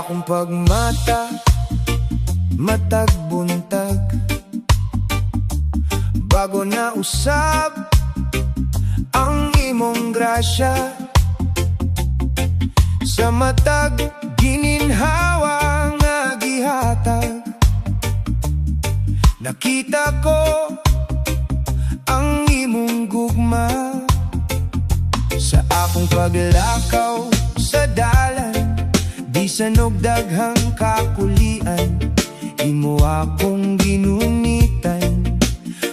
akong pagmata, matag buntag, bago na usab ang imong grasya. Sa matag gininhawa nga gihatag, nakita ko ang imong gugma. Sa akong paglakaw sa dalan, bisan og daghang kakulian, imo akong ginunitan.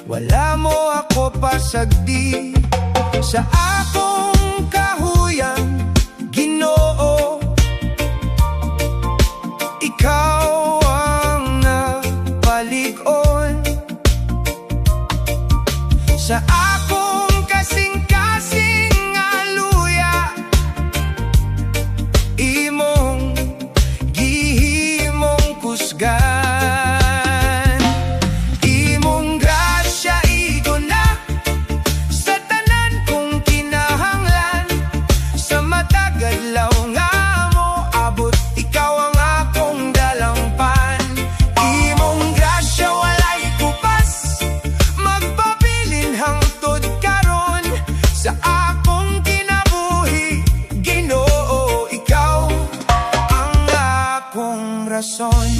Wala mo ako pasagdi sa akong kahuyang, Ginoo. Ikaw ang napalig-on sa akong kasing-kasing nga luya. Imong gihimong kusgan, imong grasya igon na sa tanan kong kinahanglan. Sa matag adlaw nga mo abot, ikaw ang akong dalampan. Imong grasya walay kupas, magpabilin hangtod karon sa akong kinabuhi. Ginoo, ikaw ang akong rason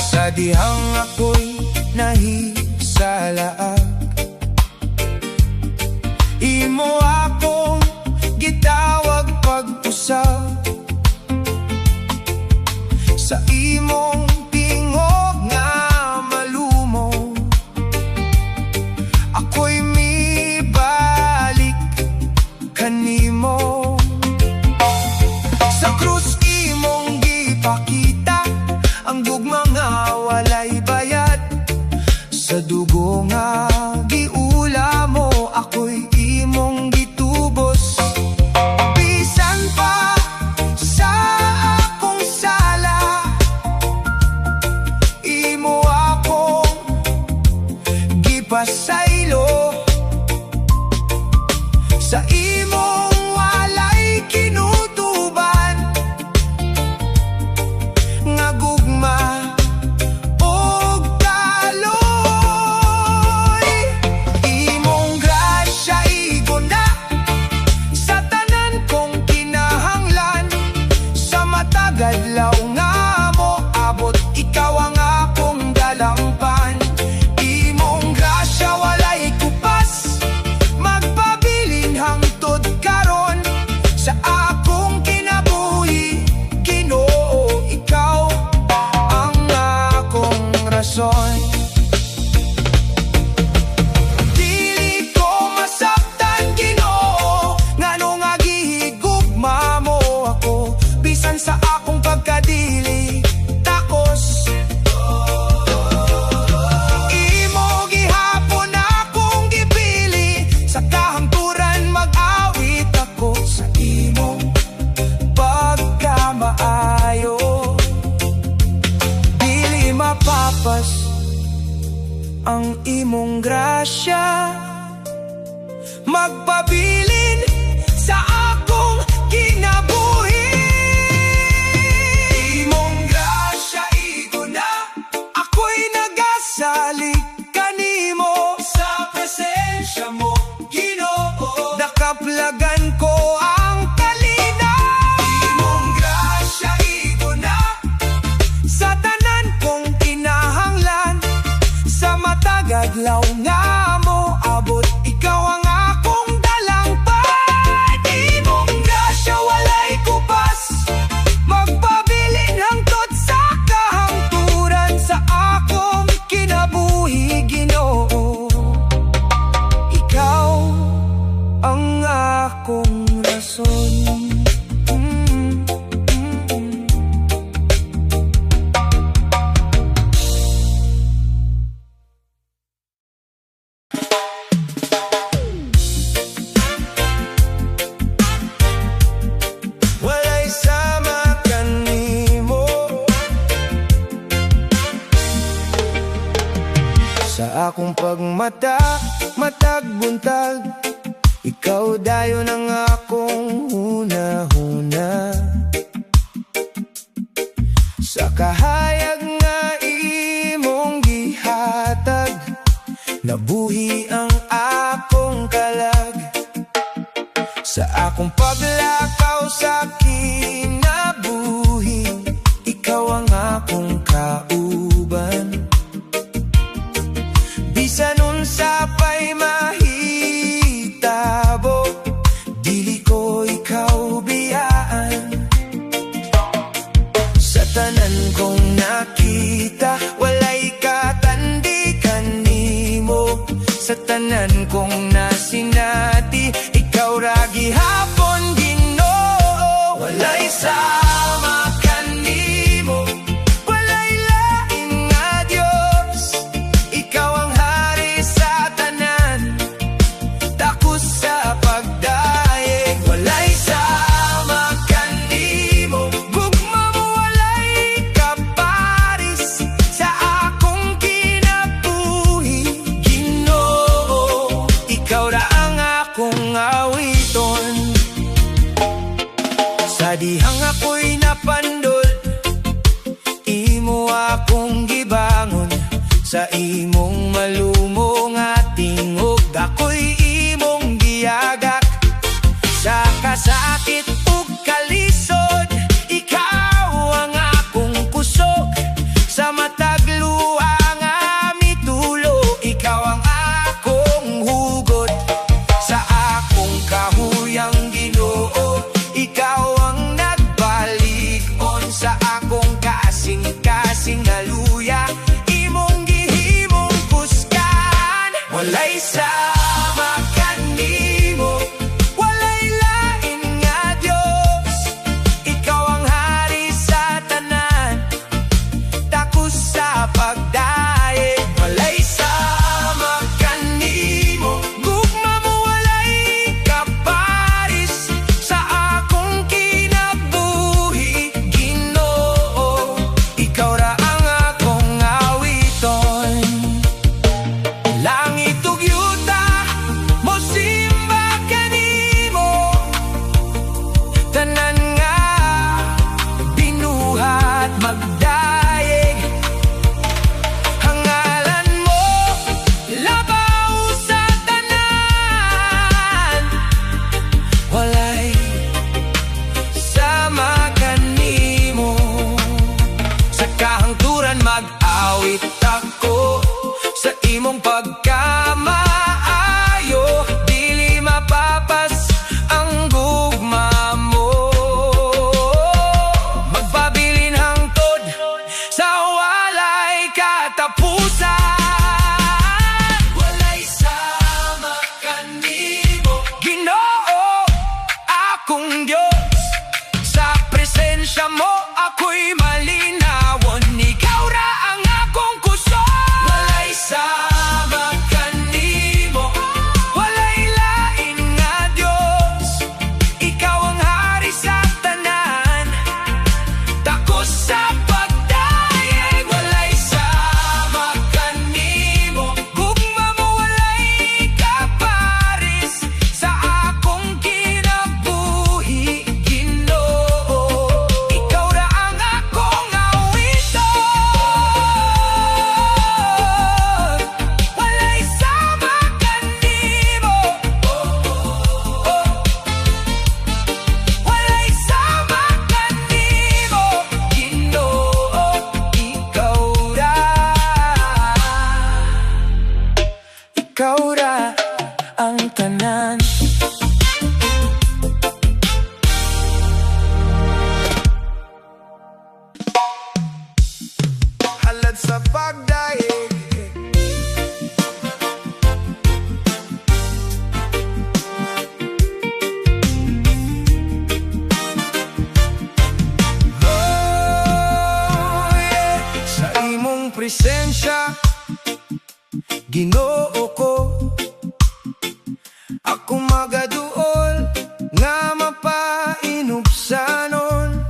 sa dihang ako'y nahisalaag. Imo akong gitawag pag-usab, sa imong tingog nga malumo, ako'y mibalik kanimo. Sa krus imong gipakita ang gugma nga walay bayad. Sa dugo nga giula mo, ako'y imong gitubos. Bisan pa sa akong sala, imo akong gipasaylo. Sa imong walay kinutuban nga gugma og kaloy. Imong grasya igon na sa tanan kong kinahanglan. Sa matag adlaw nga mo abot, ikaw ang akong dalampan. Imong grasya walay kupas, magpabilin hangtod karon sa akong kinabuhi. Ginoo, ikaw ang akong rason. Dili ko masabtan, Ginoo, ngano nga gihigugma mo ako. Bisan sa akong pagkadili takos, imo gihapon akong gipili. Sa kahangturan mag-awit ako sa imong pagkamaayo. Dili mapapas ang imong grasya, magpabilin sa akong kinabuhi. Imong grasya igon na, ako'y nagasalig kanimo. Sa presensya mo, Ginoo, nakaplagan ko ang kalina. Imong grasya igon na sa tanan kong kinahanglan. Sa matag adlaw nga mo abot, ikaw ang akong dalampan. Imong grasya walay kupas, magpabilin hangtod sa kahangturan sa akong kinabuhi. Ginoo, ikaw ang akong rason. Walay sama kanimo sa akong pagmata, matag buntag, ikaw dayon ang akong huna-huna. kahayag nga imong gihatag, nabuhi ang akong kalag. Sa akong paglakaw sa kinabuhi, ikaw ang akong kauban. Bisan unsa pa'y mahitabo, dili ko ikaw biyaan. Sa tanan kong nakita, walay katandikan nimo. Sa tanan kong nasinati, ikaw ra gihapon Ginoo. Walay sama kanimo, walay lain nga Dios. Ikaw ang hari sa tanan, takos sa pagdaig. Walay sama kanimo, gugma mo walay kaparis sa akong kinabuhi Ginoo. Ikaw ra ang akong awiton. Sa dihang ako'y napandol, imo akong gibangon. Sa imong malumong nga tingog, ako'y imong giyagak. Sa kasakit ug kalisod, ikaw ang akong kusog. Sa matag luha nga mitulo, ikaw ang akong hugot. Sa akong kahuyang Ginoo, ikaw ang nagbalig-on. Sa akong kasing-kasing nga luya, imong gihimong kusgan. Walay sama kanimo, walay lain nga Dios. Ikaw ang hari sa tanan, takos sa pagdaig. Walay sama kanimo, gugma mo walay kaparis sa akong kinabuhi Ginoo. Ikaw ra ang akong awiton. Langit ug yuta mosimba kanimo, tanan nga binuhat magdaig. Ang ngalan mo labaw sa tanan, walay sama kanimo. Sa kahangturan mag-awit ako, sa imong pagkamaayo, dili mapapas ang gugma mo. Magpabilin hangtod sa walay katapusan. Walay sama kanimo Ginoo, akong Diyos. Sa presensya mo ako'y malinawon, ikaw ra ang akong kusog. Walay sama kanimo, walay lain nga Diyos. Ikaw ang hari sa tanan, takos sa pagdaig. Walay sama kanimo, gugma mo walay kaparis sa akong kinabuhi Ginoo. Ikaw ra ang akong awiton. Walay sama kanimo, walay sama kanimo Ginoo. Ikaw ra ang tanan. Halad sa pagdaig, sa imong presensya Ginoo ko, ako magaduol nga mapainubsanon.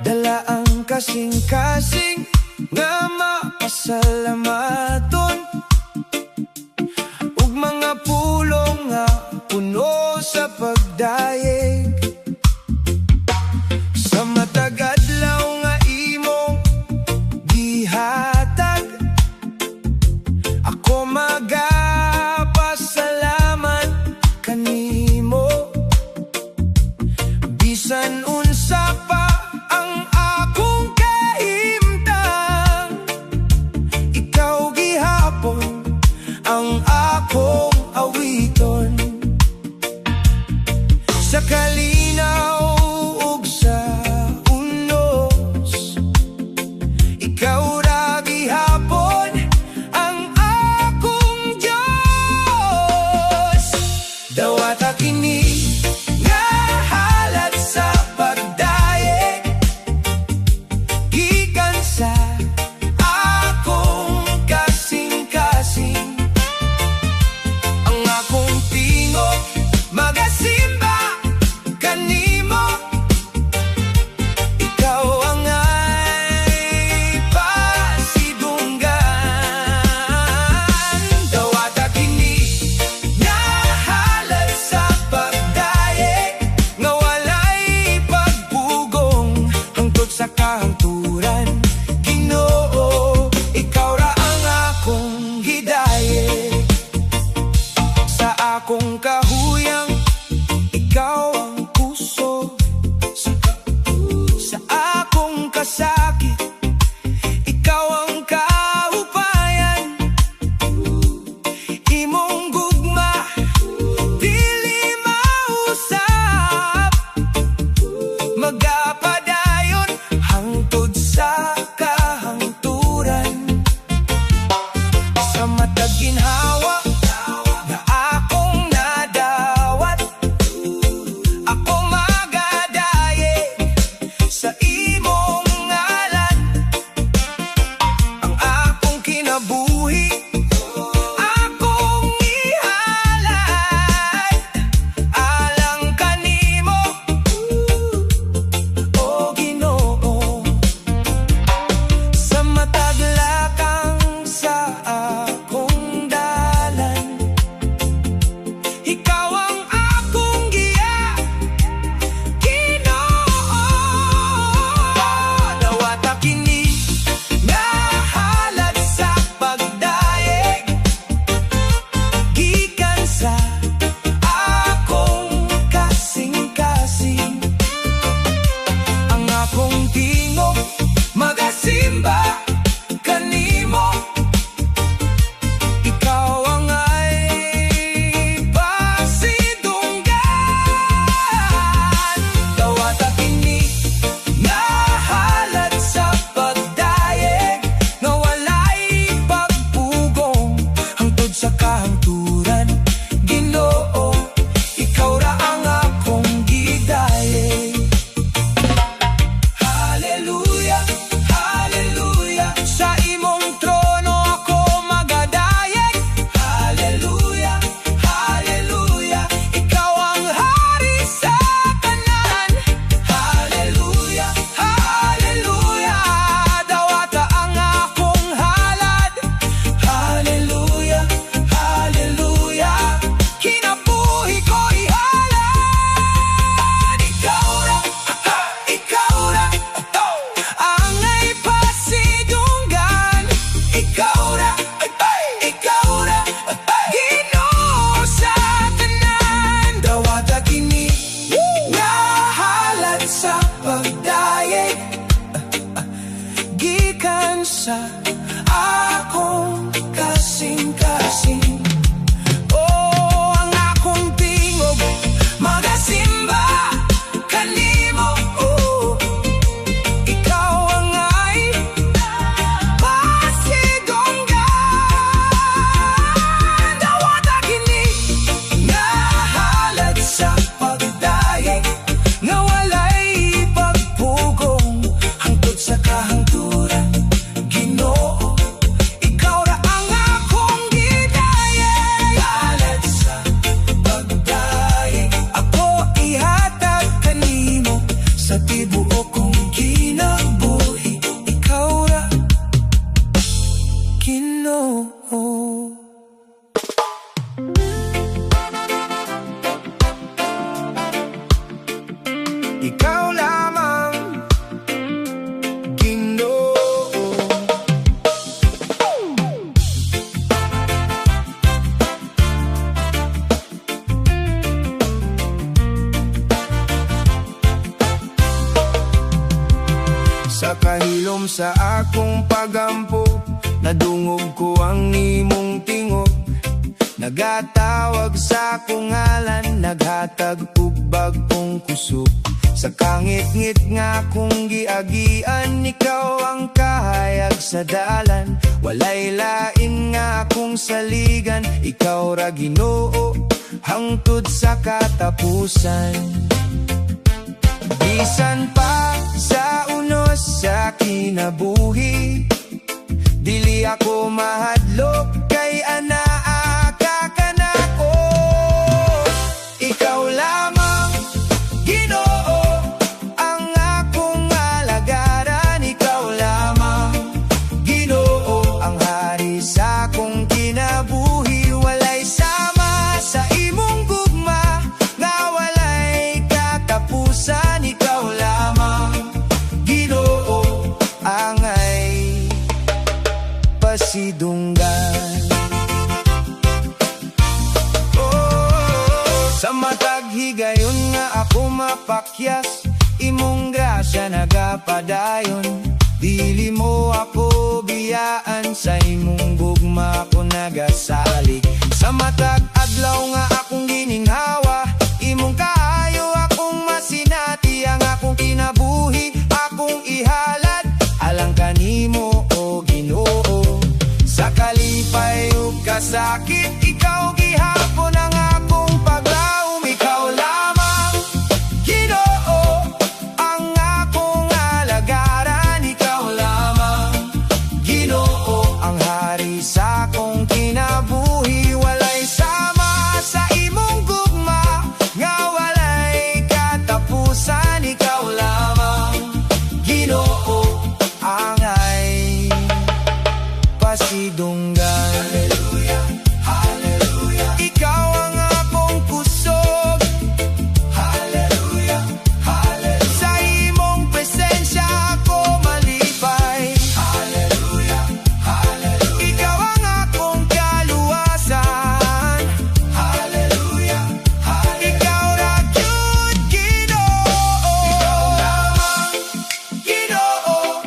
Dala ang kasing-kasing nga mapasalamaton, ug mga pulong nga puno sa pagdaig. Sa matag adlaw nga Bisan unsa pa ang akong kahimtang, ikaw gihapon ang akong awiton. Sa kalinaw ug sa unos, ikaw ra gihapon ang akong Diyos. Dawata kini nga halad sa pagdaye, gikan sa akong kasing-kasing. Ang akong tingog magasimba kanimo, ikaw ang ay pasidunggan. Dawata kini nga halad sa pagdaye, nga walay pagpugong hangtod sa kahangturan. Ginoo, ikaw ra ang akong hidaye. Sa akong kahuyang, ikaw ang puso. Sa akong kasakit, ikaw ang kaupayan. Imong gugma, dili mausap, magapadayon hangtod sa kahangturan. Sa matag ginhawa na akong nadawat, ako magadaye sa imong ngalan. Ang akong kinabuhi, akong ihalad alang kanimo, o Ginoo. Sa matag lakang sa akong dalan, ikaw ang akong giya, Ginoo. Dawata kini nga halad sa pagdaye, gikan sa akong kasing-kasing. Ang akong tingog magasimba kanimo, ikaw ang ay pasidunggan. Dawata kini nga halad sa pagdaye, nga walay pagpugong hangtod sa kahangturan. Ginoo, ikaw ra ang akong gidaye. Hallelujah, hallelujah. Sa imong trono ako magadayeg. Hallelujah, hallelujah. Ikaw ang hari sa tanan. Hallelujah, hallelujah. Dawata ang akong halad. Hallelujah, hallelujah. Kinabuhi ko ihalad. Ikaw ra, ikaw ra, ang ay pasidunggan. Ikaw ra, ikaw ra, Ginoo sa tanan. Dawata kini nga halad sa pagdaye, gikan sa akong kasing-kasing. Oh, ang akong tingog magasimba kanimo, ikaw ang ay pasidunggan. Dawata kini nga halad sa pagdaye, nga walay pagpugong hangtod sa kahangturan. Ginoo, ikaw ra ang akong gidaye. Halad sa pagdaye, ako ihatag kanimo sa tibuok kong kinabuhi. Ikaw ra, Ginoo. Ikaw lamang, Ginoo. Sa kahilom sa akong pagampo, nadungog ko ang imong tingog. Nagatawag sa akong ngalan, naghatag ug bag-ong kusog. Sa kangit-ngit nga kong giagian, ikaw ang kahayag sa dalan. Walay lain nga akong saligan, ikaw ra Ginoo hangtod sa katapusan. Bisan pa sa unos sa kinabuhi, dili ako mahadlok kay anaa ka kanako. Ikaw lamang Ginoo ang akong alagaran, ikaw lamang Ginoo ang hari sa akong kinabuhi. Walay sama sa imong gugma nga walay katapusan, ikaw lamang Ginoo angay pasidunggan. Sa matag higayon nga ako mapakyas, imong grasya nagapadayon. Dili mo ako biyaan, sa imong gugma ako nagasalig. Sa matag adlaw nga akong gininhawa, imong kaayo akong masinati. Ang akong kinabuhi akong ihalad, alang kanimo o Ginoo. Sa kalipay ug kasakit, ikaw gihapon ang akong paglaom. Ikaw lamang Ginoo ang akong alagaran, ikaw lamang Ginoo ang hari sa akong kinabuhi. Walay sama sa imong gugma nga walay katapusan, ikaw lamang Ginoo angay pasidunggan. Hallelujah, hallelujah. Ikaw ang akong kusog. Hallelujah, hallelujah. Sa imong presensya ako malipay. Hallelujah, hallelujah. Ikaw ang akong kaluwasan. Hallelujah, hallelujah. Ikaw ra gyud Ginoo. Ikaw lamang Ginoo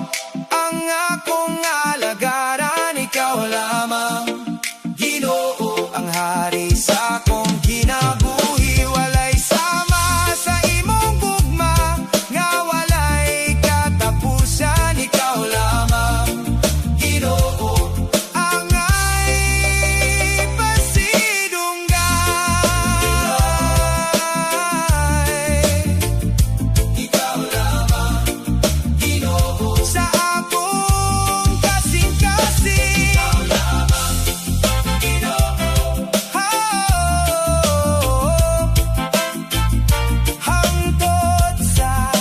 ang akong alagaran, ikaw lamang Ginoo ang hari sa akong kinabuhi. Walay sama sa imong gugma nga walay katapusan, ikaw lamang Ginoo angay pasidunggan. Ikaw lamang Ginoo sa akong kasing-kasing. Ikaw lamang Ginoo. Hangtod sa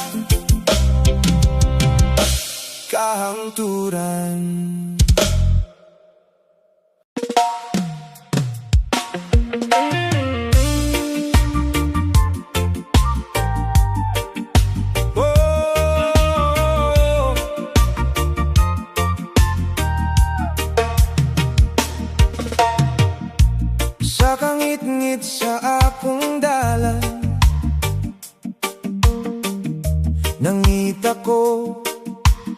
kahangturan. Sa kangit-ngit sa akong dalan, nangita ko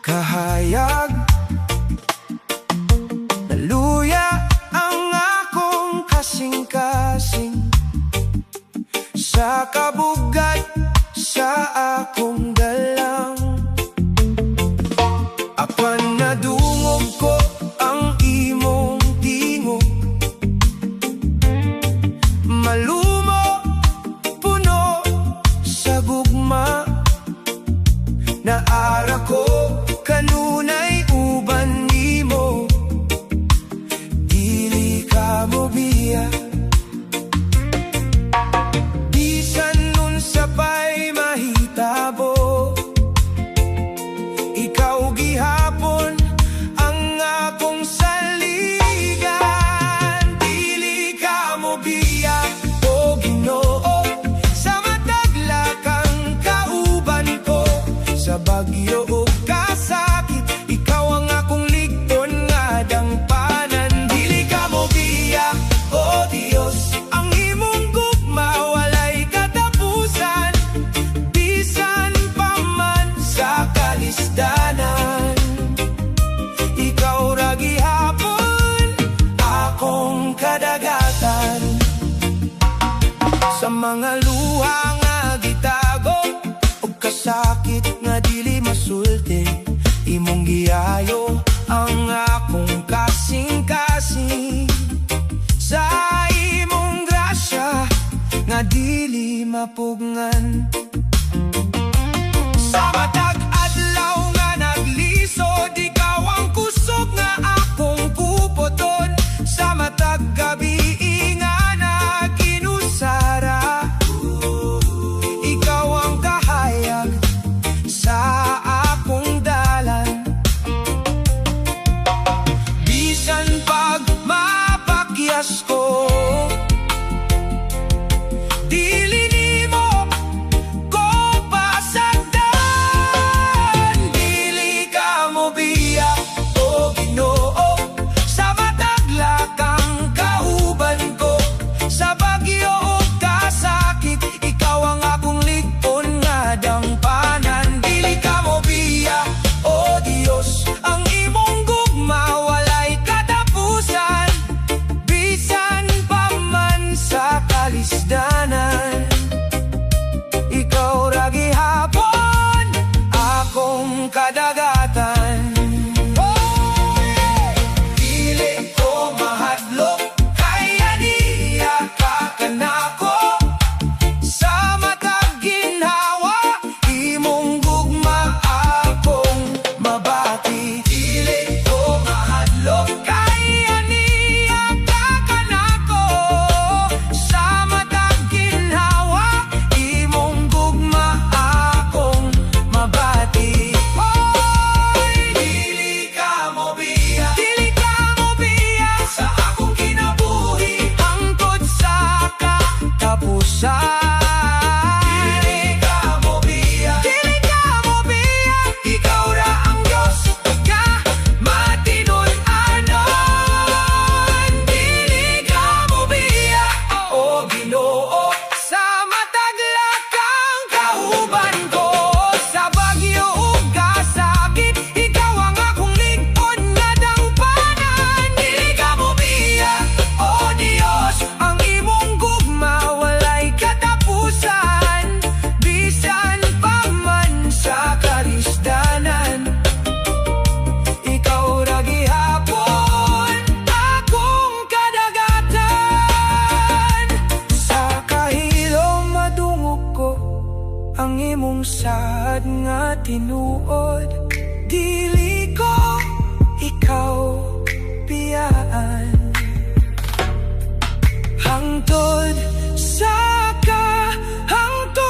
kahayag, naluya ang akong kasing-kasing. Sa kabugat sa akong dalang, apan nadungog ko ang imong tingog. Malumo, puno sa gugma, naara ko kanunay uban nimo. Dili ka mo biya, bisan nun sapay mahitabo. Ikaw gihapon ang akong saligan. Dili ka mo biya o Ginoo, sa mataglakang kauban ko. Sa bagyo o kasakit, ikaw ang akong ligton nga dangpanan. Dili ka mo biya o Dios, ang imong gugma walay katapusan. Bisan pa man sa kalisdanan, mga luha nga gitago ug kasakit nga dili masulti, imong giayo ang akong kasing-kasing. Sa imong grasya nga dili mapugngan, sa matag adlaw nga naglisod, ikaw ang kusog nga akong pupoton. Sa matag gabi nga naginusara, ikaw ang kahayag sa akong dalan. Bisan pag mapakyas ko, dili nimo ko pasagdan. Dili ka mo biya o Ginoo, sa matagla kang kauban ko. Sa bagyo o kasakit, ikaw ang akong ligton nga dangpanan. Dili ka mo biya o Dios, ang imong gugma walay katapusan. Bisan pa man sa kalisdanan, ikaw ra gihapon akong kadagatan. Dili ko mahadlok, kaya niya ka kanako. Sa matag ginhawa, imong gugma akong mabati. Dili ko mahadlok, kaya niya ka kanako. Sa matag ginhawa, imong gugma akong mabati. Dili ka mo biya, dili ka mo biya sa akong kinabuhi, hangtod sa katapusan. Dili ka mo biya, dili ka mo biya, ikaw ra ang Diyos nga matinud-anon. Dili ka mo biya o Ginoo, sa matagla kang kauban ko. Sa bagyo ug kasakit, ikaw ang akong ligton nga dangpanan. Dili ka mo biya o Dios, ang imong gugma walay katapusan. Bisan pa man sa kalisdanan, ikaw ra gihapon akong kadagatan. Sa kahilom madungog ko ang imong saad nga tinuod. Dili ko ikaw biyaan, hangtod sa kahangturan.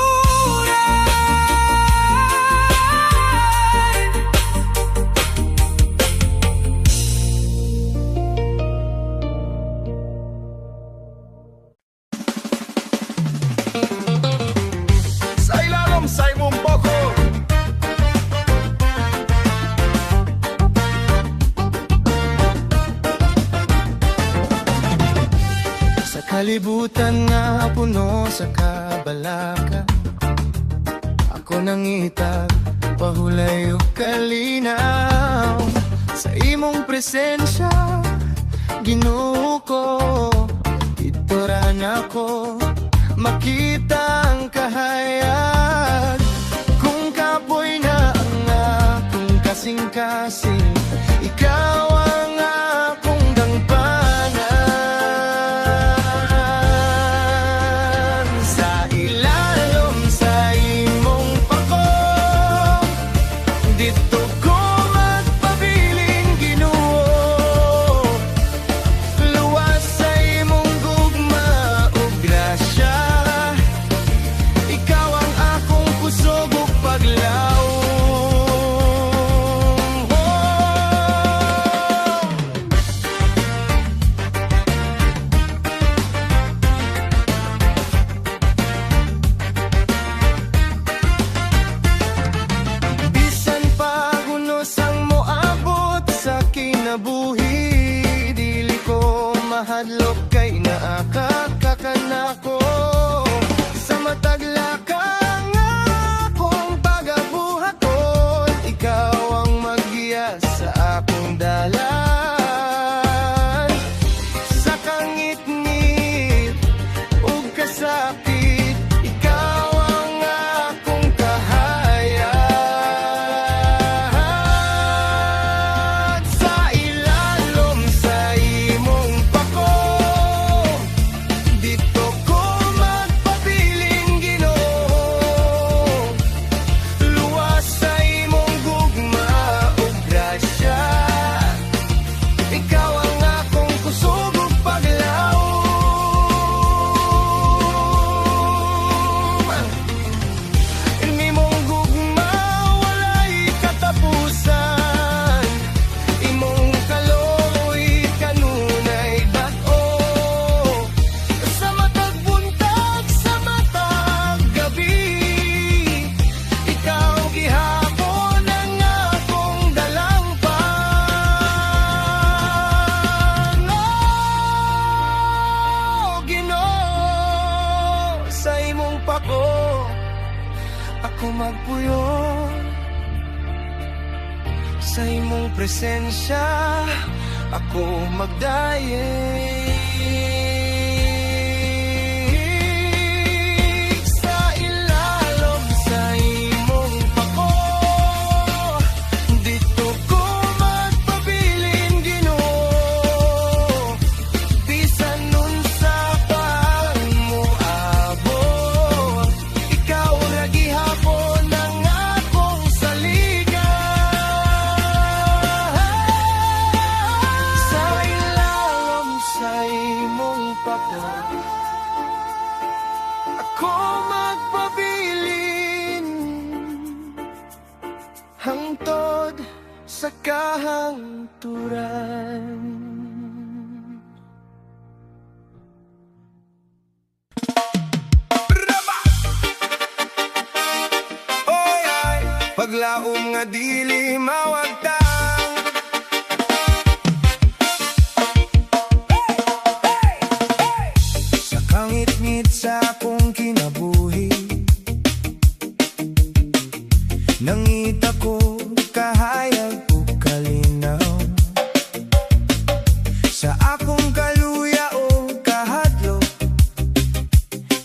Sa ilalom sa imong boko, Sa kalibutan nga puno sa kabalaka, ako nangitag pahulay ug kalinaw. Sa imong presensya, Ginoo ko, ituran ako makita ang kahayag. Kung kapoy na ang akong kasing-kasing, ikaw ang akong dangpanan. Sa ilalom sa imong pako, dito ko magpabiling Ginoo. Luwas sa imong gugma ug grasya, ikaw ang akong kusog ug paglaom. sa imong presensya ako magdaye. Sa ilalom sa imong pako, dito ko magpabilin, Ginoo. Bisan nun sa pangmuabot, ikaw ra gihapon ang akong saligan. Sa ilalom sa imong pako, ako magpabilin hangtod sa kahangturan. Oy, ay, paglaom nga dili mawagtang. Sa kangit-ngit sa akong kinabuhi, nangita ko kahayag o kalinaw. Sa akong kaluya o kahadlo,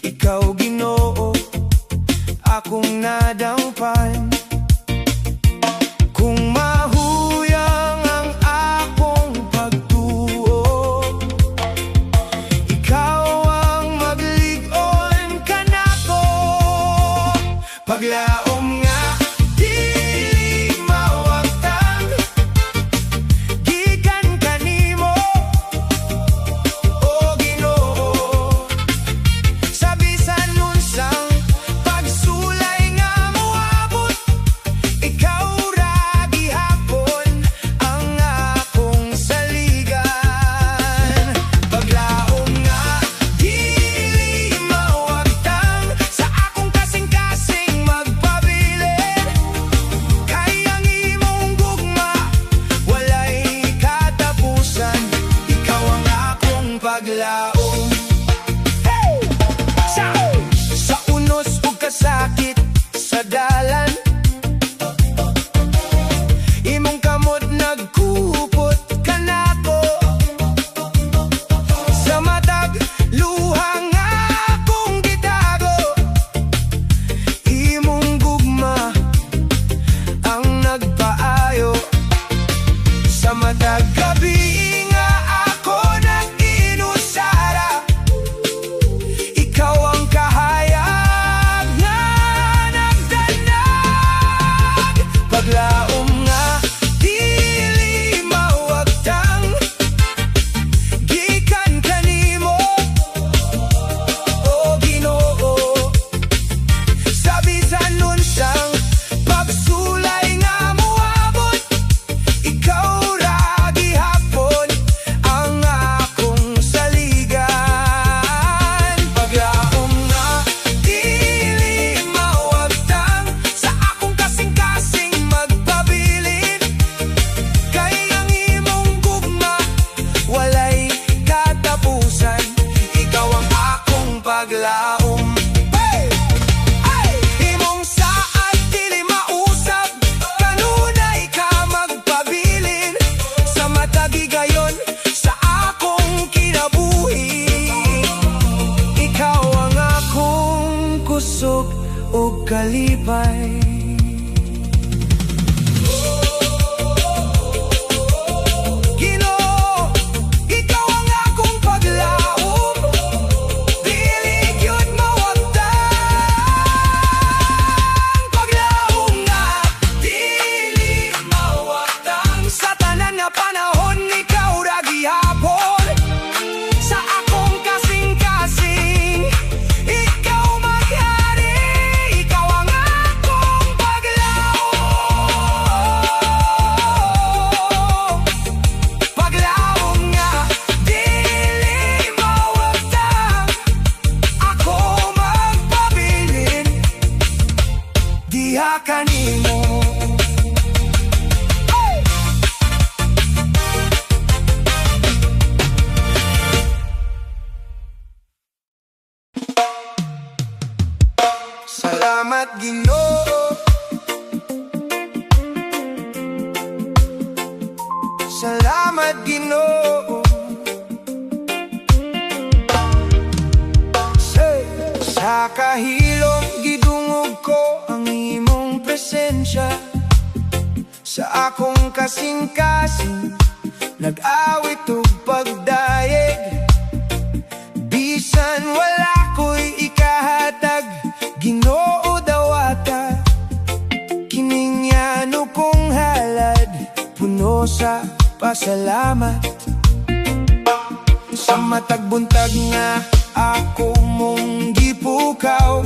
ikaw Ginoo akong nadangpan. Kung mahuyang ang akong pagtuo, ikaw ang maglig-on kanako. Paglaom nga dili mawagtang, gikan kanimo o Ginoo. Sa bisan nun sang pagsulay nga moabot, ikaw ra gihapon ang akong saligan. Paglaom nga dili mawagtang, sa akong kasing-kasing magpabilin. Kay ang imong gugma walay katapusan, ikaw ang akong paglaom. Sa unos ug kasakit sa dalan, imong kamot nagkupot kanako. Sa matag luha nga akong gitago, imong gugma ang nagpaayo. Sa matag gabi nga ako nag-inusara, ikaw ang kahayag nga nagdanag. Paglaom nga dili mawagtang, gikan kanimo o Ginoo. Sa bisan nun sang pagsulay nga moabot, ikaw ra gihapon ang akong saligan. Paglaom nga dili mawagtang, sa akong kasing-kasing magpabilin. Kay ang imong gugma walay katapusan, ikaw ang akong paglaom. Hey! Ay! Imong saad dili mausab, kanunay ka magpabilin. Sa matagi gayon sa akong kinabuhi, ikaw ang akong kusog o kalipay. Ginoo, ikaw ang akong paglaom, dili gyud mawagtang. Paglaom nga dili mawagtang, sa tanan nga panahon ikaw ra gihapon. Sa akong kasing-kasing ikaw maghari, ikaw ang akong paglaom. Paglaom nga dili mawagtang, ako magpabilin diha kanimo. Salamat Ginoo Salamat Ginoo. Sa kahilom gidungog ko ang imong presensya. Sa akong kasing-kasing nag-awit ug pagdayeg. Bisan wala ko'y ikahatag, Ginoo dawata. Kining yano kong halad, puno sa pasalamat. Sa matag buntag nga ako mong gipukaw,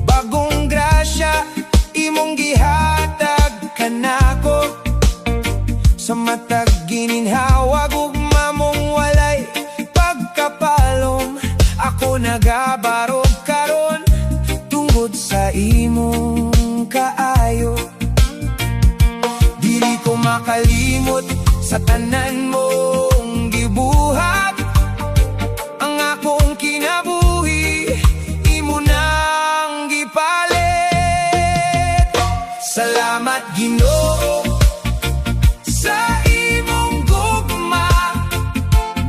bagong grasya imong gihatag kanako. Sa matag gininhawag ug mamong walay pagkapalom, ako nagabarog karon tungod sa imong kaayo. Dili ko makalimot sa tanan mong gibuhat. Ang akong kinabuhi imo nang gipalit. Salamat Ginoo sa imong gugma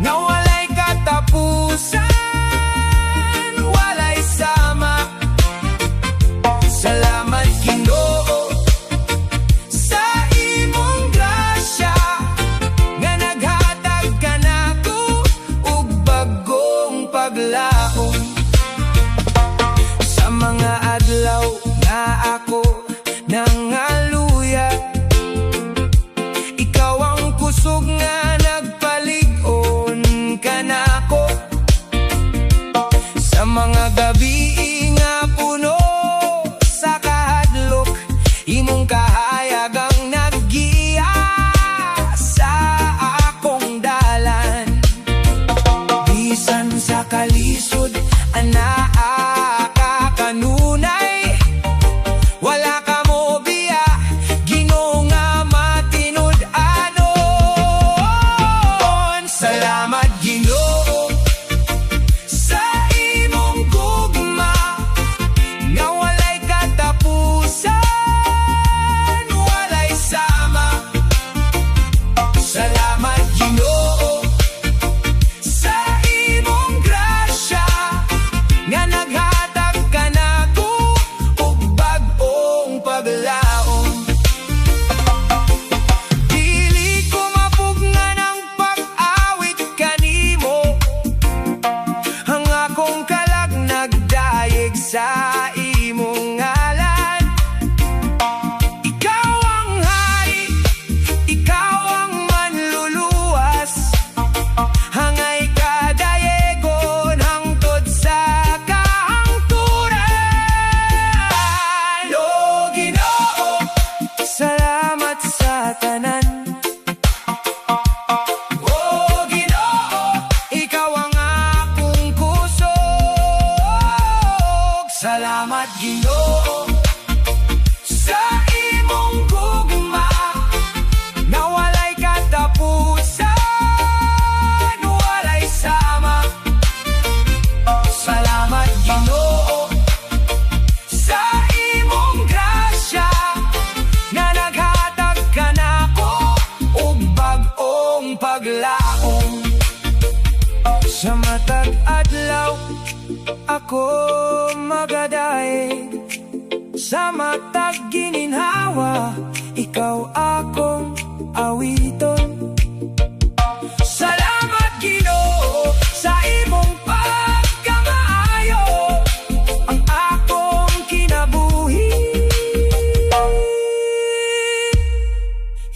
na walay katapusan, walay sama. Salamat Ginoo sa imong grasya nga naghatag kanako ug bagong paglaom. Sa mga adlaw nga ako nangaluya, ikaw ang kusog nga nagpalig-on kanako. Sa mga gabi nga puno sa kahadlok, imong kahayag ang naggiya sa akong dalan. Bisan sa kalisod anaa ka kanunay, wala ka mo biya, Ginoo nga matinud-anon. Salamat Ginoo sa imong gugma nga walay katapusan, walay sama. Salamat Ginoo sa imong grasya nga naghatag kanako ug bag-ong paglaom. Dili ko mapugnan ang pag-awit kanimo, ang akong kalag nagdayeg sa imong ngalan. Ikaw ang hari, ikaw ang manluluwas, hangay kadayegon hangtod sa kahangturan. O Ginoo, salamat sa tanan. O Ginoo, ikaw ang akong kusog. Salamat Ginoo sa imong gugma na walay katapusan, walay sama. Salamat Ginoo sa imong grasya nga naghatag kanako ug bag-ong paglaom. Sa matag adlaw ako magadaig, sa matag gininhawa ikaw akong awiton. Salamat Ginoo sa imong pagkamaayo, ang akong kinabuhi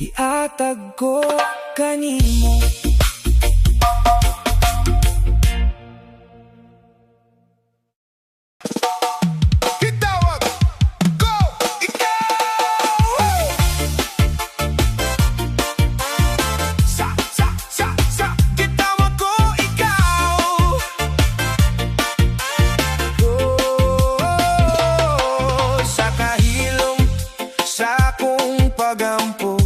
iatag ko kanimo. Gitawag, go, ikaw! Sa, Gitawag ko ikaw. Sa kahilom sa akong pagampo,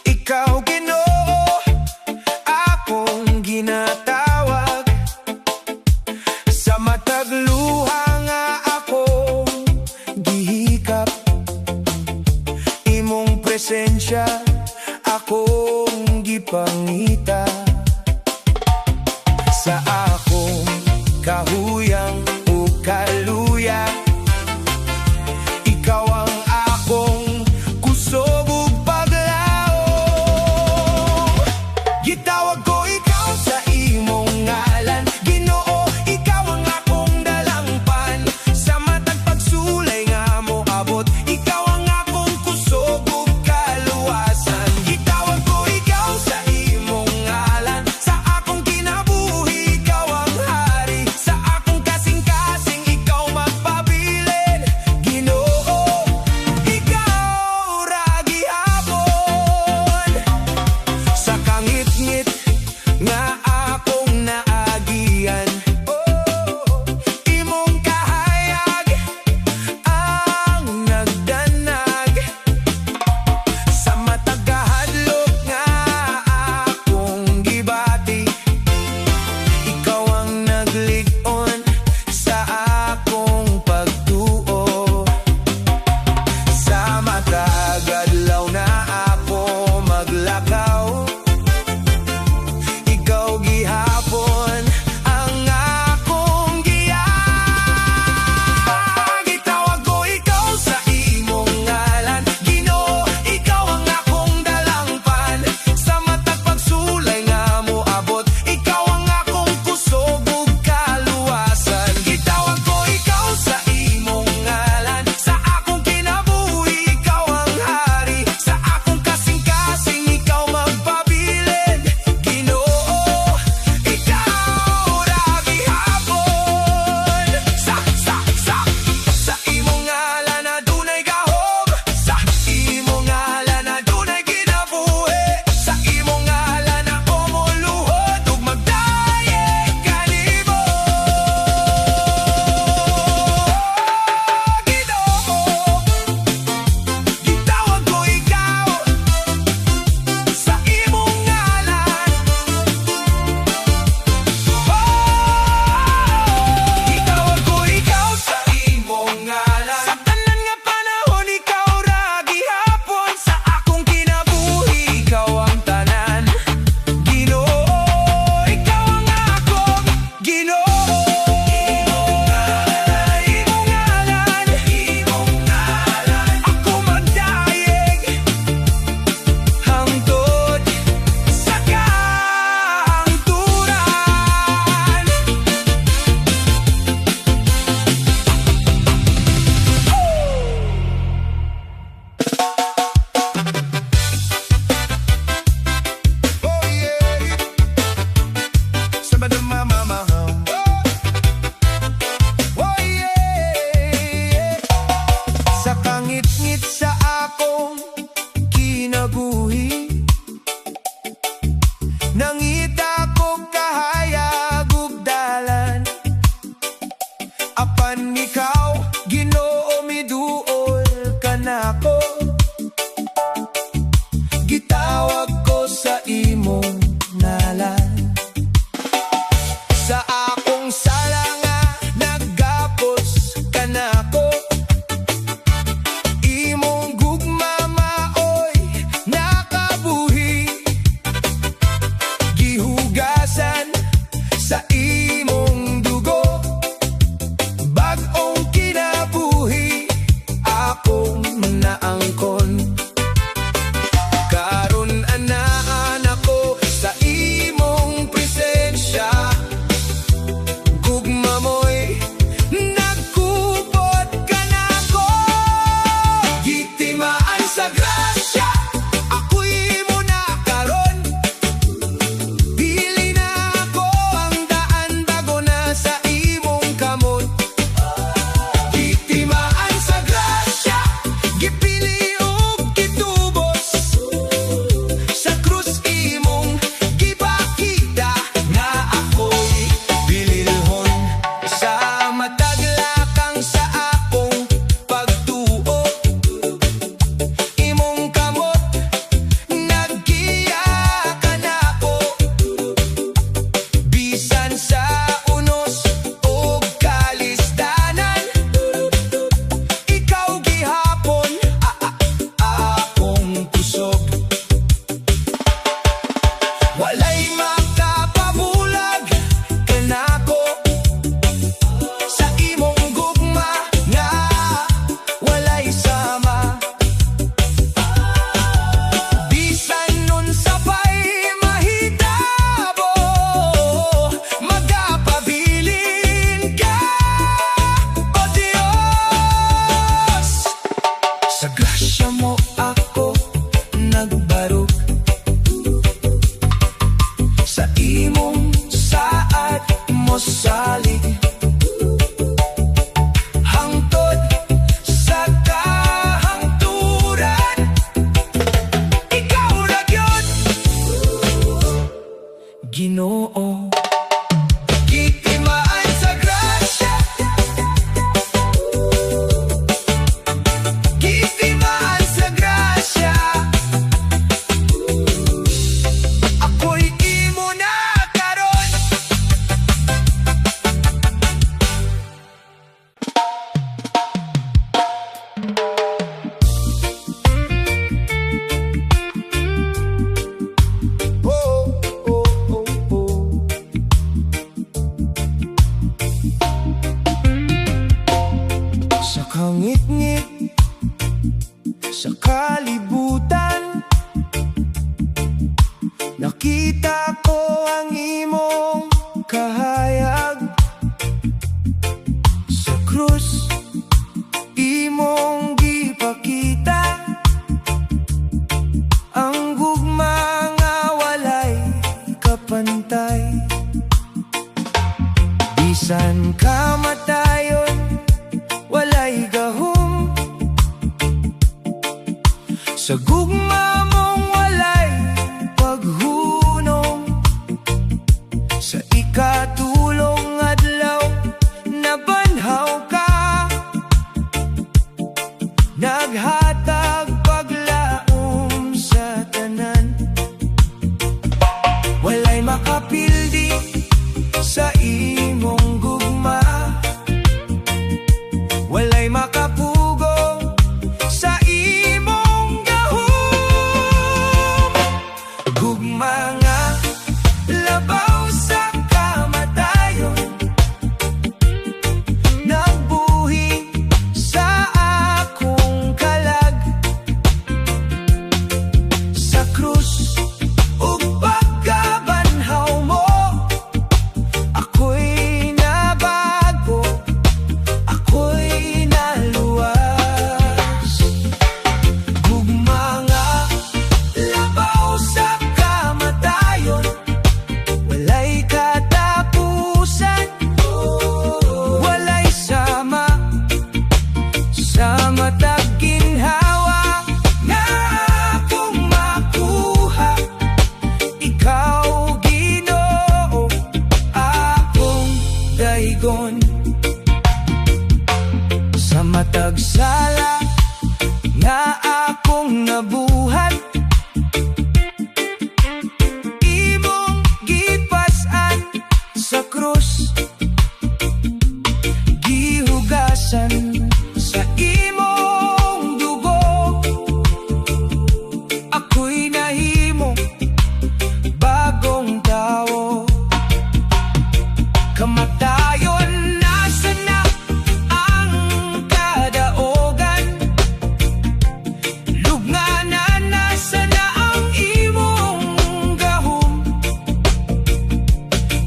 ikaw Ginoo. siya akong gipangita sa akong kahuyang o kaluya. Ikaw ang akong kusog ug paglaom. Gitawag ko ikaw sa imong ngalan, Ginoo, ikaw ang akong dalangpan. Sa matag pagsulay nga mo abot, ikaw ang akong kusog ug kaluwasan. Gitawag ko ikaw sa imong ngalan, sa akong kinabuhi ikaw ang hari. Sa akong Mangit-ngit sa kalibutan, nakita ko ang imong kahayag. Sa krus imong gipakita ang gugma nga walay kapantay. Bisan kamatayon walay gahom, sa gugma mong walay paghunong. Sa ikatulong adlaw nabanhaw ka, naghatag paglaom sa tanan. Walay makapildi sa imong gugma, walay makapugo sa imong gahom. Gugma nga labaw sa kamatayon, nagbuhi sa akong kalag. Sa krus ug pagkabanhaw mo, ako'y nabago, ako'y naluwas. Gugma nga labaw sa kamatayon, walay katapusan, walay sama sa matag ginhawa nga akong makuha. Ikaw Ginoo akong daigon, sa matag sala nga akong nabuhat. Imong gipas-an sa krus, gihugasan sa imong dugo. Ako'y nahimo bagong tao. Kamatayon nasa na ang kadaogan, lugnanan nasa na ang imong gahom.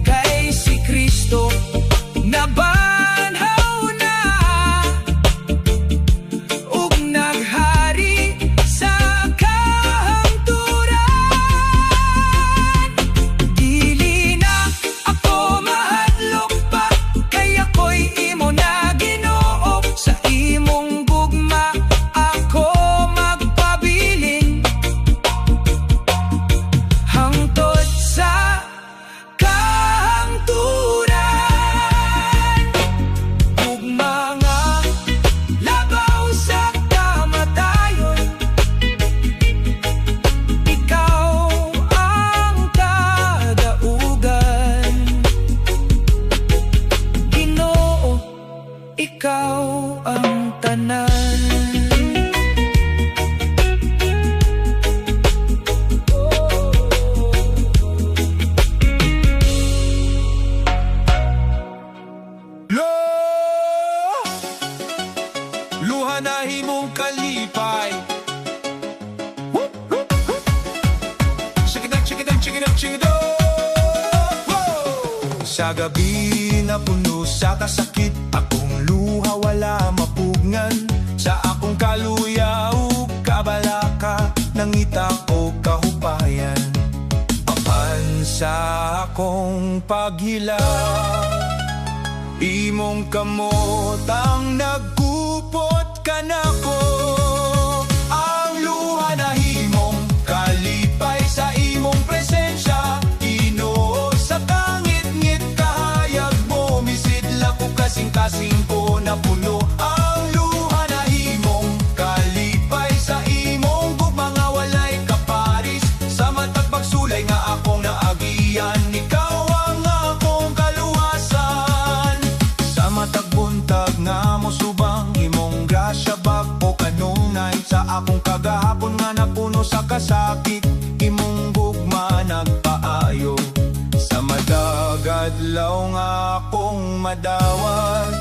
Kay si Kristo nabanhaw na, ug naghari sa kahangturan. Dili na ako mahadlok pa, kay ako'y imo na Ginoo. Sa imong gugma ako magpabilin, hangtod sa kahangturan. Gugma nga labaw sa kamatayon, ikaw ang kadaugan. Ginoo, ikaw ang tanan. Lo luha na himong kalipay. Check it out, check it out, check it out, check it out. Whoa! Sa gabi na puno sa kasakit, akong luha wala mapugngan. Sa akong kaluya ug kabalaka, nangita o kahupayan. Apan sa akong paghilaw, imong kamot ang nagkupot ka nako. Ang luha na himong kalipay sa imong presensya, Ginoo. Sa kangit-ngit kahayag mo, misidla ko kasing-kasing ko na puno. Ang luha na himong kalipay sa imong gugma nga walay kaparis. Sa matag pagsulay nga akong naagian, ikaw ang akong kaluwasan. Sa matag buntag nga mo subang, imong grasya bag-o kanunay. Sa akong kagahapon nga napuno sa kasakit, imong gugma nagpaayo. Sa madagad law nga akong madawat,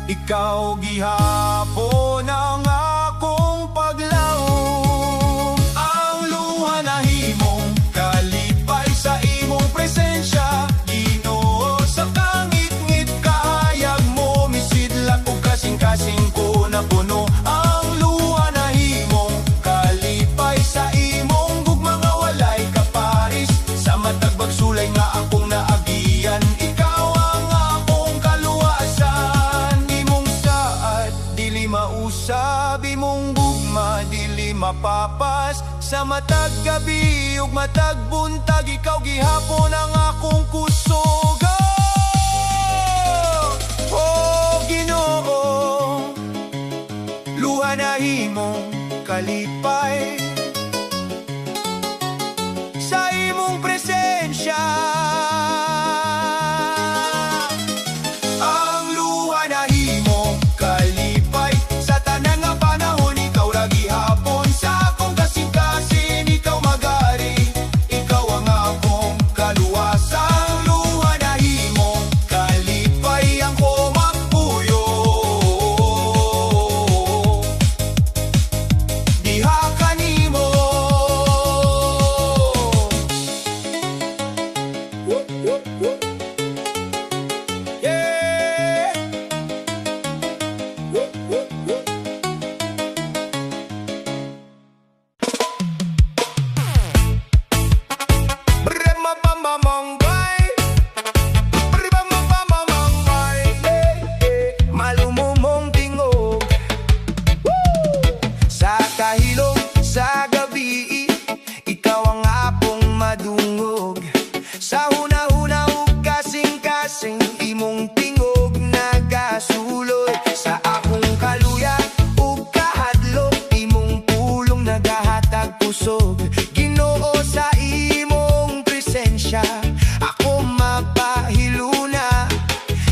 ikaw gihapon ang akong paglaom. Ang luha nahimong kalipay sa imong presensya, Ginoo, sa kangit-ngit kahayag mo, misidlak ug kasing-kasing ko na puno. Ang luha nahimong kalipay sa imong gugma nga walay kaparis, sa matag bagsulay nga akong naagian, ikaw ang akong kaluwasan. Imong saad dili mausab, imong gugma dili mapapas, sa matag gabi ug matag buntag, ikaw gihapon ang akong kusog. Oh Ginoo, luha nahimong kalipay sa imong presensya. Ang luha nahimong kalipay sa tanang nga panahon, ikaw ra gihapon sa akong kasing-kasing, ikaw magari, ikaw ang akong kaluwasan. Ang luha nahimong kalipay ang kumagpuyo, diha kanimo. Yeah. Bremabamamangay, bremabamamangay, malumumong tingog sa kahilom sa gabi, ikaw ang akong madungog. Sa hunahuna ug kasing-kasing, imong tingog nagasuloy sa akong kaluya ug kahadlok, imong pulong nagahatag pusog. Ginoo, sa imong presensya ako mapahiluna,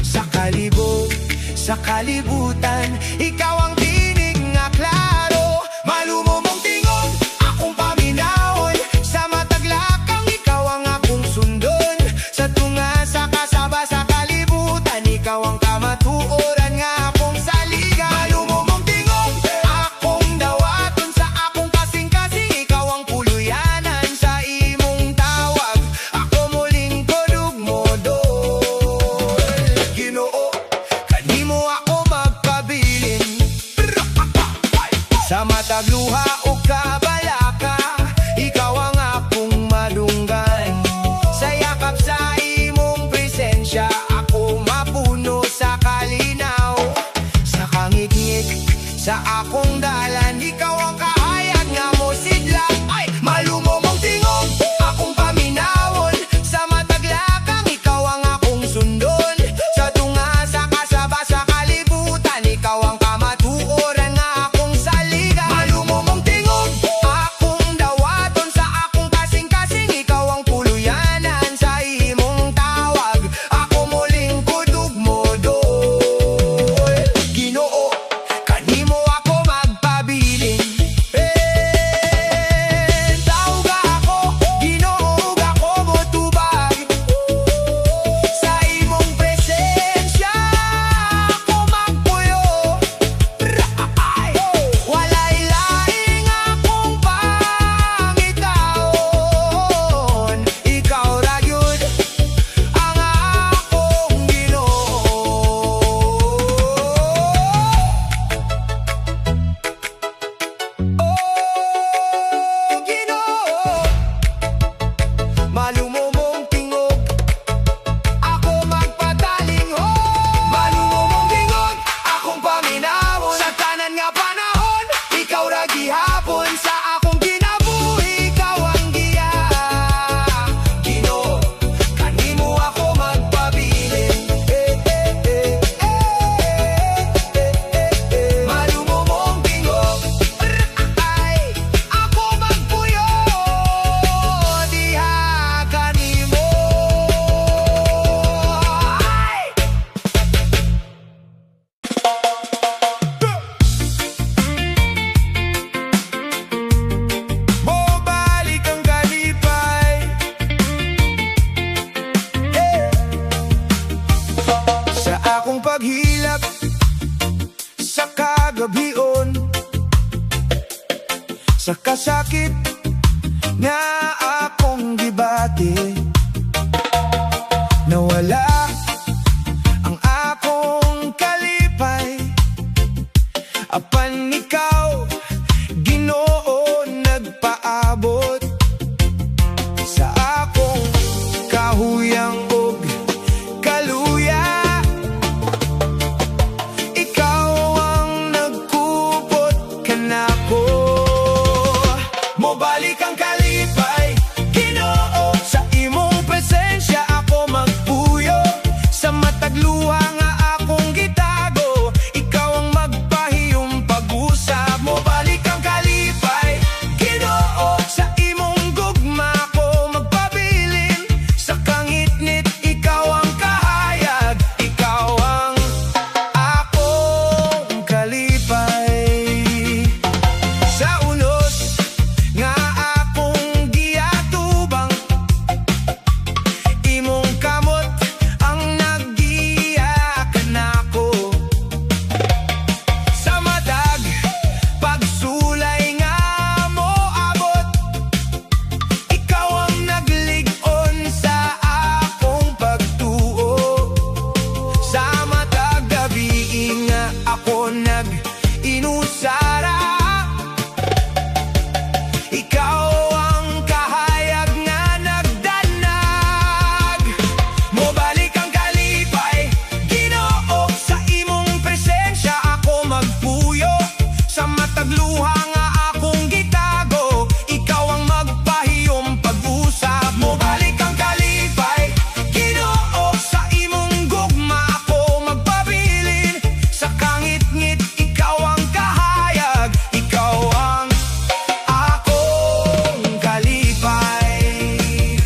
sa kalibot, sa kalibutan, ikaw ang tinig nga klaro. Malumumong tingog akong paminawon, sa mataglakang ikaw ang akong sundon, sa tunga sa kasaba sa kalibutan, ikaw ang kamatuoran nga akong saligan. Malumumong tingog akong dawaton, sa akong kasing-kasing, ikaw ang puluyanan, sa imong tawag ako molingkod ug modol. Ginoo, kanimo ako magpabilin, sa matag luha o kabalaka, ikaw ang akong madunggan. Sa yakap sa imong presensya, ako mapuno sa kalinaw. Sa kangit-ngit sa akong dalan, ikaw ang kahayag nga mo sidlak. Ay, malumomong tingog akong paminawon, sa mataglakang ikaw ang akong sundon, sa tunga sa kasaba sa kalibutan, ikaw ang kamatuoran nga akong saligan. Malumomong tingog akong dawaton, sa akong kasing-kasing, ikaw ang puluyanan, sa imong tawag ako molingkod ug modol. Ginoo, kanimo ako magpabilin, sa kasakit nga akong gibati. Nawala ang akong kalipay, apan ikaw Ginoo nagpaabot sa akong kahuyang ug kaluya. Ikaw ang nagkupot kanako. Mobalik ang kalipay, Ginoo, sa imong presensya ako magpuyo. Sa matag luha nga akong gitago, ikaw ang magpahiyong pag-usap. Mobalik ang kalipay, Ginoo, sa imong gugma ko magpabilin. Sa kangit-ngit ikaw ang kahayag, ikaw ang akong kalipay. Sa unos nga akong giyatubang, imong kamot ang naggiya kanako. Sa matag pagsulay nga moabot, ikaw ang naglig-on sa akong pagtuo. Sa matag gabi nga ako nag-inusara, ikaw ang kahayag nga nagdanag. Mobalik ang kalipay, Ginoo, sa imong presensya ako magpuyo. Sa matag luha nga akong gitago, ikaw ang magpahiyong pag-usap. Mobalik ang kalipay, Ginoo, sa imong gugma ako magpabilin. Sa kangit-ngit ikaw ang kahayag, ikaw ang akong kalipay.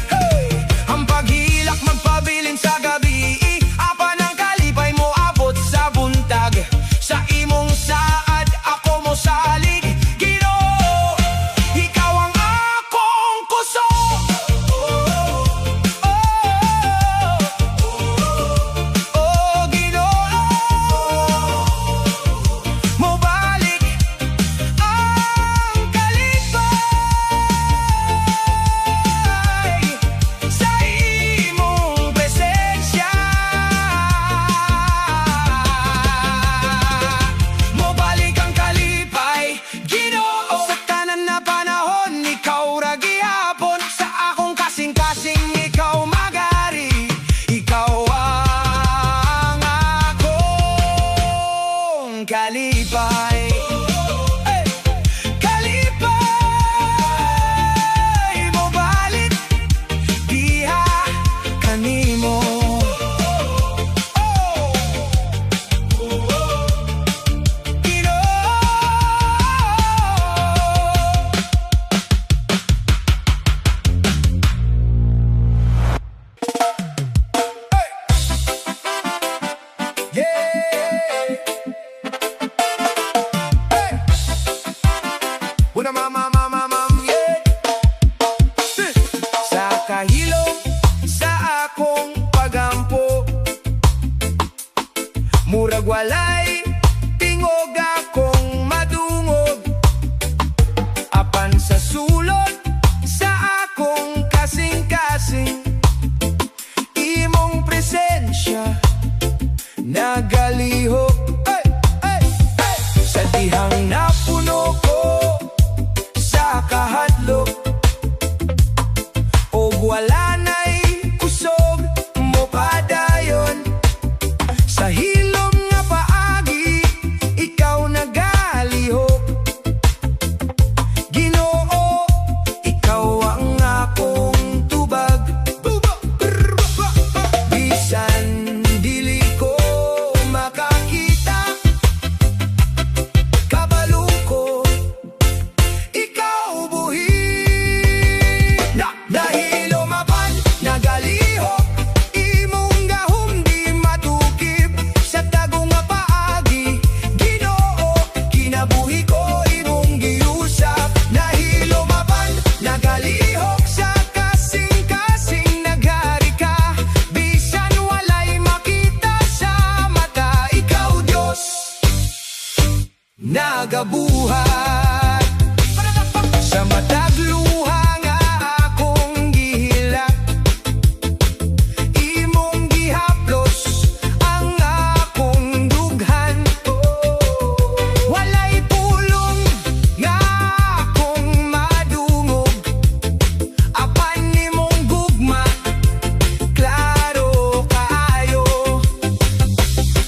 Hey! Ang paghilak magpabilin sa gabi, apan ang kalipay mo abot sa buntag. Sa imong saad ako mo salig, Ginoo, ikaw ang akong kuso. Oh, Ginoo, mobalik ang kalipay sa imong presensya. Mobalik ang kalipay, Ginoo, sa tanan na panahon ikaw ra gihapon. Sa akong kasing-kasing ikaw magari, ikaw ang akong kalipay. Hey! Kalipay, mobalik diha kanimo. Una yeah. Sa kahilom sa akong pagampo, murag walay tingog akong madungog. Apan sa sulod sa akong kasing-kasing, imong presensya nagalihok. Ay, ay, ay. Sa dihang napuno ko sa kahadlok, og wala na'y kusog mo padayon. Sa hilom nga paagi ikaw nagalihok, Ginoo, ikaw ang akong tubag. Bisan dili ko makakita, kabalo ko ikaw buhi. Dahil umapan nagalihok, imong gahom di matukib. Sa tagong nga paagi, Ginoo, kinabuhi ko imong giusap. Dahil umapan nagalihok, sa kasing-kasing naghari ka. Bisan walay makita sa mata, ikaw Diyos nagabuhat. Sa matag luha nga akong gihilak, imong gihaplos ang akong dughan. Walay pulong nga akong madungog, apan nimong gugma klaro kaayo.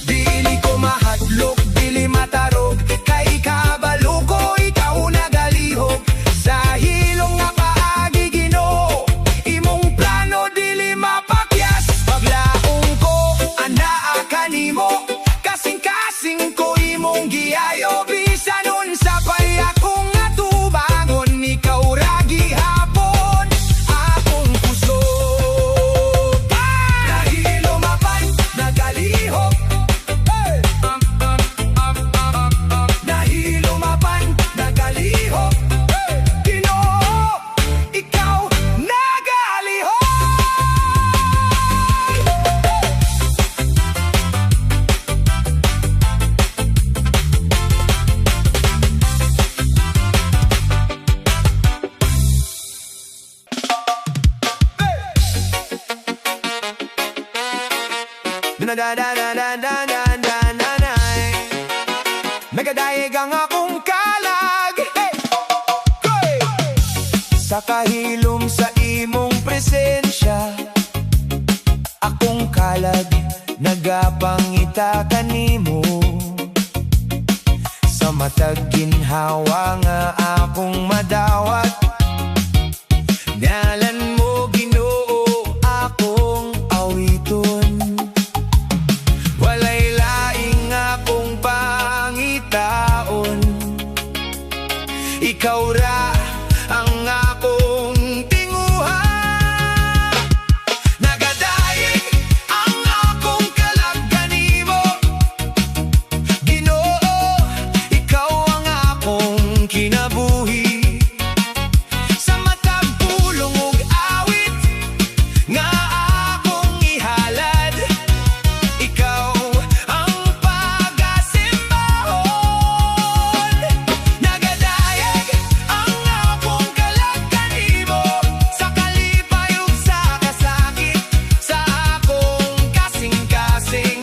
Dili ko mahadlok, dili matarog, kay kabalo ko ikaw nagalihok. Sa hilong nga paagi Ginoo, imong plano dili mapakyas. Paglaong ko anaa kanimo, kasing-kasing ko imong giayo. Bisan unsa pay akong atubangon, ikaw ra gihapon akong puso. Nahilo mapan nagalihok, nahilo mapan nagalihok. Ginoo, ikaw nagalihok. Nagadayeg ang akong kalag, hey! Sa kahilom sa imong presensya, akong kalag nagapangita kanimo. Sa matag ginhawa nga akong madawat, ngalan mo Ginoo akong awiton. Walay laing akong pangitaon, ikaw ra ang akong tinguha. Nagadayeg ang akong kalag kanimo, Ginoo, ikaw ang akong kinabuhi. Sa matag pulong ug awit nga akong ihalad, ikaw ang pag-asimbahon. Nagadayeg ang akong kalag kanimo, sa kalipay ug sa kasakit, sa akong kasing-kasing.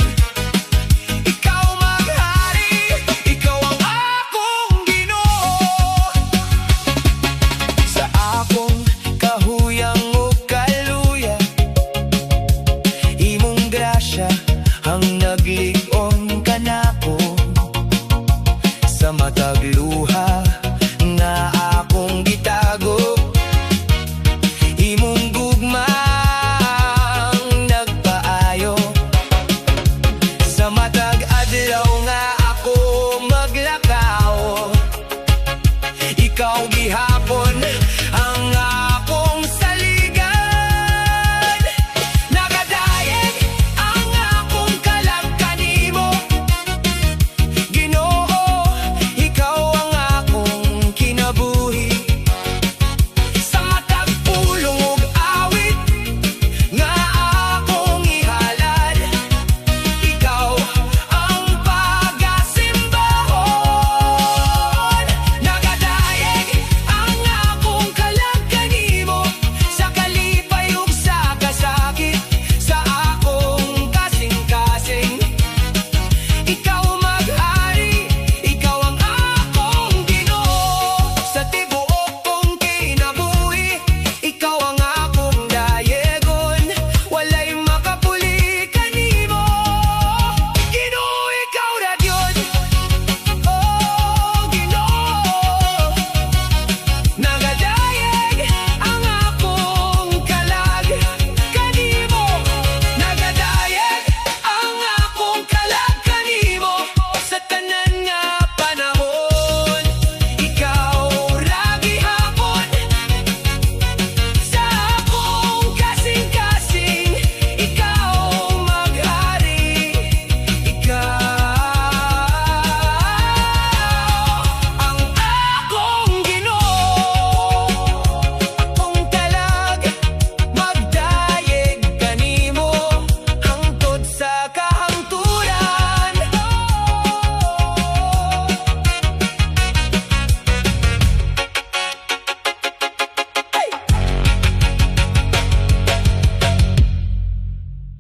Ikaw maghari, ikaw ang akong Ginoo. Sa akong kahuyang ug kaluya, imong grasya ang naglig-on kanako. Sa matag luha nga akong gitago, imong gugma ang nagpaayo. Sa matag adlaw nga ako maglakaw, ikaw giha